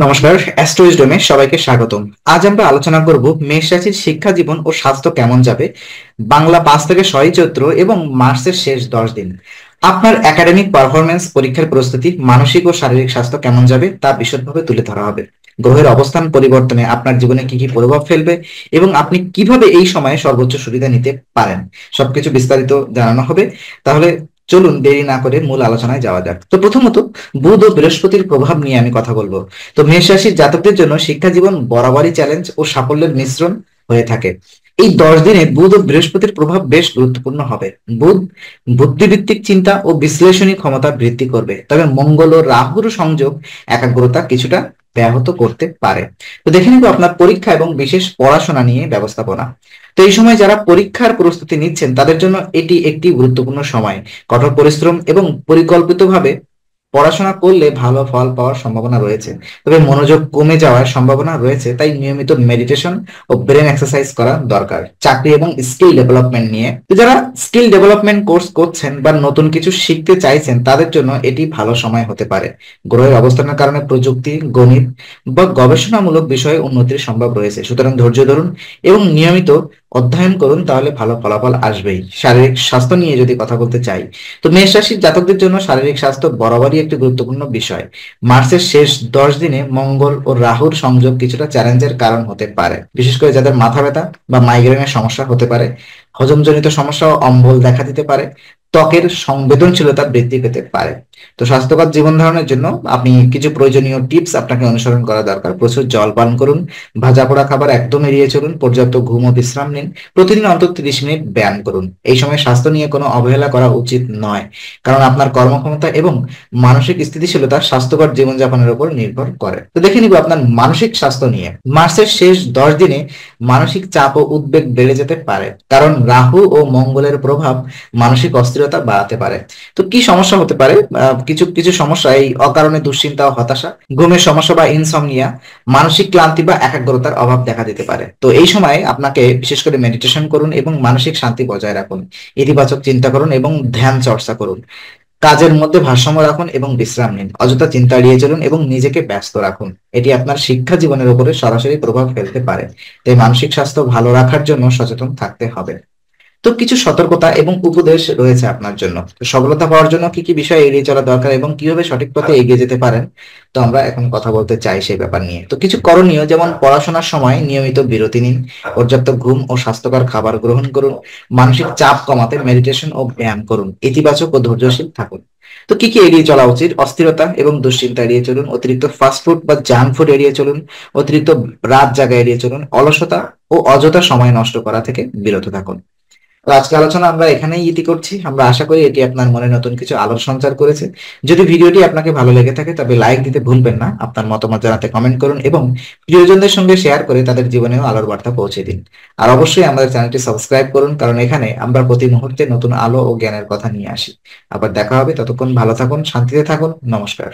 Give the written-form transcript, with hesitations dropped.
নমস্কার, অ্যাস্ট্রোইজডমে সবাইকে স্বাগতম। আজ আমরা আলোচনা করব মেষ রাশির শিক্ষা জীবন ও স্বাস্থ্য কেমন যাবে বাংলা 5 থেকে 6 চৈত্র এবং মার্চের শেষ 10 দিন। আপনার একাডেমিক পারফরমেন্স, পরীক্ষার প্রস্তুতি, মানসিক ও শারীরিক স্বাস্থ্য কেমন যাবে তা বিশদভাবে তুলে ধরা হবে। গ্রহের অবস্থান পরিবর্তনে আপনার জীবনে কি কি প্রভাব ফেলবে এবং আপনি কিভাবে এই সময়ে সর্বোচ্চ সুবিধা নিতে পারেন, সবকিছু বিস্তারিত জানানো হবে। তাহলে চলুন দেরি না করে মূল আলোচনায় যাওয়া যাক। তো প্রথমত বুধ ও বৃহস্পতির প্রভাব নিয়ে আমি কথা বলবো। তো মেষ রাশির জাতকদের জন্য শিক্ষা জীবন বরাবরই চ্যালেঞ্জ ও সাফল্যের মিশ্রণ হয়ে থাকে। এই 10 দিনে বুধ ও বৃহস্পতির প্রভাব বেশ গুরুত্বপূর্ণ হবে। বুধ বুদ্ধিভিত্তিক চিন্তা ও বিশ্লেষণী ক্ষমতা বৃদ্ধি করবে, তবে মঙ্গল ও রাহুর সংযোগ একাগ্রতা কিছুটা ব্যাহত করতে পারে। তো দেখে নিব আপনার পরীক্ষা এবং বিশেষ পড়াশোনা নিয়ে ব্যবস্থাপনা। তো এই সময় যারা পরীক্ষার প্রস্তুতি নিচ্ছেন তাদের জন্য এটি একটি গুরুত্বপূর্ণ সময়। কঠোর পরিশ্রম এবং পরিকল্পিতভাবে পড়াশোনা করলে ভালো ফল পাওয়ার সম্ভাবনা রয়েছে, তবে মনোযোগ কমে যাওয়ার সম্ভাবনা রয়েছে। তাই নিয়মিত মেডিটেশন ও ব্রেন এক্সারসাইজ করা দরকার। চাকরি এবং স্কিল ডেভেলপমেন্ট নিয়ে, তো যারা স্কিল ডেভেলপমেন্ট কোর্স করছেন বা নতুন কিছু শিখতে চাইছেন তাদের জন্য এটি ভালো সময় হতে পারে। গ্রহের অবস্থানের কারণে প্রযুক্তি, গণিত বা গবেষণামূলক বিষয়ে উন্নতির সম্ভব রয়েছে। সুতরাং ধৈর্য ধরুন এবং নিয়মিত অধ্যয়ন করুন, তাহলে ভালো ফলাফল আসবেই। শারীরিক স্বাস্থ্য নিয়ে যদি কথা বলতে চাই, তো মেষ রাশির জাতকদের জন্য শারীরিক স্বাস্থ্য বরাবরই একটি গুরুত্বপূর্ণ বিষয়। মার্চের শেষ 10 দিনে মঙ্গল ও রাহুর সংযোগ কিছুটা চ্যালেঞ্জের কারণ হতে পারে, বিশেষ করে যাদের মাথা ব্যথা বা মাইগ্রেনের সমস্যা হতে পারে। হজমজনিত সমস্যা ও অম্বল দেখা দিতে পারে। ত্বকের সংবেদনশীলতা বৃদ্ধি পেতে পারে। তো স্বাস্থ্যকর জীবন ধারণের জন্য আপনি কিছু প্রয়োজনীয় টিপস আপনাকে অনুসরণ করা দরকার। প্রচুর জল পান করুন, ভাজা পোড়া খাবার একদম এড়িয়ে চলুন, পর্যাপ্ত ঘুম ও বিশ্রাম নিন, প্রতিদিন অন্তত 30 মিনিট ব্যায়াম করুন। এই সময় স্বাস্থ্য নিয়ে কোনো অবহেলা করা উচিত নয়, কারণ আপনার কর্মক্ষমতা এবং মানসিক স্থিতিশীলতা স্বাস্থ্যকর জীবনযাপনের উপর নির্ভর করে। তো দেখে নিব আপনার মানসিক স্বাস্থ্য নিয়ে। মার্চের শেষ 10 দিনে মানসিক চাপ ও উদ্বেগ বেড়ে যেতে পারে, কারণ রাহু ও মঙ্গলের প্রভাব মানসিক অস্থিরতা বাড়াতে পারে। তো কি সমস্যা হতে পারে? কিছু কিছু সমস্যা, এই অকারণে দুশ্চিন্তা ও হতাশা, ঘুমের সমস্যা বা ইনসমনিয়া, মানসিক ক্লান্তি বা একাগ্রতার অভাব দেখা দিতে পারে। তো এই সময় আপনাকে বিশেষ করে মেডিটেশন করুন এবং মানসিক শান্তি বজায় রাখুন। ইতিবাচক চিন্তা করুন এবং ধ্যান চর্চা করুন। কাজের মধ্যে ভারসাম্য রাখুন এবং বিশ্রাম নিন। অযথা চিন্তা এড়িয়ে চলুন এবং নিজেকে ব্যস্ত রাখুন। এটি আপনার শিক্ষা জীবনের উপরে সরাসরি প্রভাব ফেলতে পারে। তাই মানসিক স্বাস্থ্য ভালো রাখার জন্য সচেতন থাকতে হবে। তো কিছু সতর্কতা এবং উপদেশ রয়েছে আপনার জন্য। তো সফলতা পাওয়ার জন্য কি কি বিষয় এড়িয়ে চলা দরকার এবং কিভাবে সঠিক পথে এগিয়ে যেতে পারেন, তো আমরা এখন কথা বলতে চাই সেই ব্যাপার নিয়ে। তো কিছু করণীয়, যেমন পড়াশোনার সময় নিয়মিত বিরতি নিন, পর্যাপ্ত ঘুম ও স্বাস্থ্যকর খাবার গ্রহণ করুন, মানসিক চাপ কমাতে মেডিটেশন ও ব্যায়াম করুন, ইতিবাচক ও ধৈর্যশীল থাকুন। তো কি কি এড়িয়ে চলা উচিত? অস্থিরতা এবং দুশ্চিন্তা এড়িয়ে চলুন, অতিরিক্ত ফাস্ট ফুড বা জাঙ্ক ফুড এড়িয়ে চলুন, অতিরিক্ত রাত জাগা এড়িয়ে চলুন, অলসতা ও অযথা সময় নষ্ট করা থেকে বিরত থাকুন। তো আজকে আলোচনা আমরা এখানেই ইতি করছি। আমরা আশা করি এটি আপনার মনে নতুন কিছু আলোর সঞ্চার করেছে। যদি ভিডিওটি আপনাকে ভালো লেগে থাকে তবে লাইক দিতে ভুলবেন না। আপনার মতামত জানাতে কমেন্ট করুন এবং প্রিয়জনদের সঙ্গে শেয়ার করে তাদের জীবনেও আলোর বার্তা পৌঁছে দিন। আর অবশ্যই আমাদের চ্যানেলটি সাবস্ক্রাইব করুন, কারণ এখানে আমরা প্রতি মুহূর্তে নতুন আলো ও জ্ঞানের কথা নিয়ে আসি। আবার দেখা হবে, ততক্ষণ ভালো থাকুন, শান্তিতে থাকুন। নমস্কার।